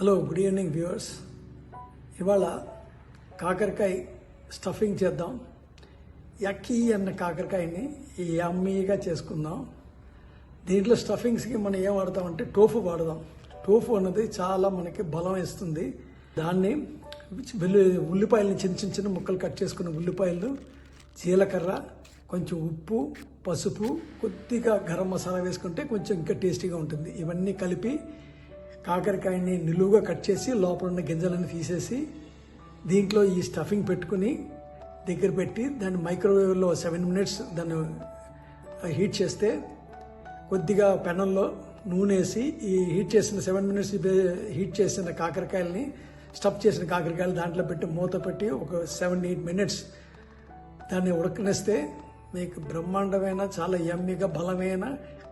Hello, good evening viewers. ఇవాళ కాకరకాయ stuffing చేద్దాం. యక్కీ అన్న కాకరకాయని యమ్మీగా చేసుకుందాం. దీంట్లో స్టఫింగ్స్కి మనం ఏం వాడతామంటే టోఫు వాడదాం. టోఫు అన్నది చాలా మనకి బలం ఇస్తుంది. దాన్ని ఉల్లిపాయలని చిన్న చిన్న ముక్కలు కట్ చేసుకున్న ఉల్లిపాయలు, జీలకర్ర, కొంచెం ఉప్పు, పసుపు, కొద్దిగా గరం మసాలా వేసుకుంటే కొంచెం ఇంకా టేస్టీగా ఉంటుంది. ఇవన్నీ కలిపి కాకరకాయని నిలువుగా కట్ చేసి లోపల ఉన్న గింజలను తీసేసి దీంట్లో ఈ స్టఫింగ్ పెట్టుకుని దగ్గర పెట్టి దాన్ని మైక్రోవేవ్లో 7 minutes దాన్ని హీట్ చేస్తే కొద్దిగా పెనంలో నూనె వేసి ఈ హీట్ చేసిన 7 minutes హీట్ చేసిన కాకరకాయలని స్టఫ్ చేసిన కాకరకాయలు దాంట్లో పెట్టి మూత పెట్టి ఒక 7-8 minutes దాన్ని ఉడకనిస్తే మీకు బ్రహ్మాండమైన చాలా యమ్మీగా బలమైన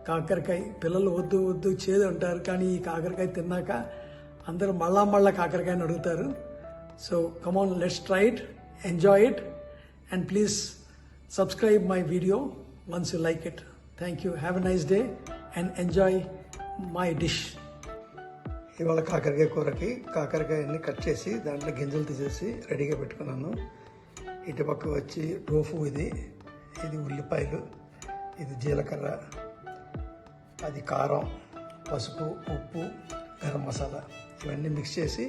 కాకరకాయ. పిల్లలు వద్దు వద్దు చేదు అంటారు, కానీ ఈ కాకరకాయ తిన్నాక అందరూ మళ్ళా కాకరకాయని అడుగుతారు. So come on, let's try it, enjoy it, and please subscribe my video once you like it. Thank you. Have a nice day and enjoy my dish. ఇవాళ కాకరకాయ కూరకి కాకరకాయని కట్ చేసి దాంట్లో గింజలు తీసేసి రెడీగా పెట్టుకున్నాను. ఇటుపక్క వచ్చి టోఫు, ఇది ఉల్లిపాయలు, ఇది జీలకర్ర, అది కారం, పసుపు, ఉప్పు, గరం మసాలా ఇవన్నీ మిక్స్ చేసి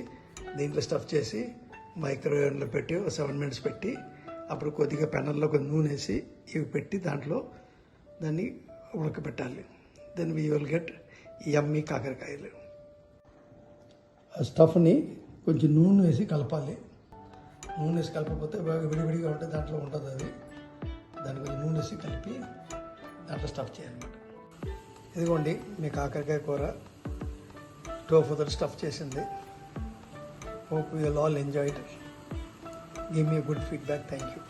దీంట్లో స్టఫ్ చేసి మైక్రోవేవ్లో పెట్టి 7 minutes పెట్టి అప్పుడు కొద్దిగా పెనంలో కొంచెం నూనె వేసి ఇవి పెట్టి దాంట్లో దాన్ని ఉడకబెట్టాలి. దెన్ వీ విల్ గెట్ యమ్మీ కాకరకాయలు. ఆ స్టఫ్ని కొంచెం నూనె వేసి కలపాలి. నూనె వేసి కలపకపోతే బాగా విడివిడిగా ఉంటే దాంట్లో ఉంటుంది. అది దాన్ని కొంచెం నూనె వేసి కలిపి దాంట్లో స్టఫ్ చేయాలన్నమాట. ఇదిగోండి మీ కాకరకాయ కూర టోఫుతో స్టఫ్ చేసింది. Hope you will all enjoy it. Give me good feedback. Thank you.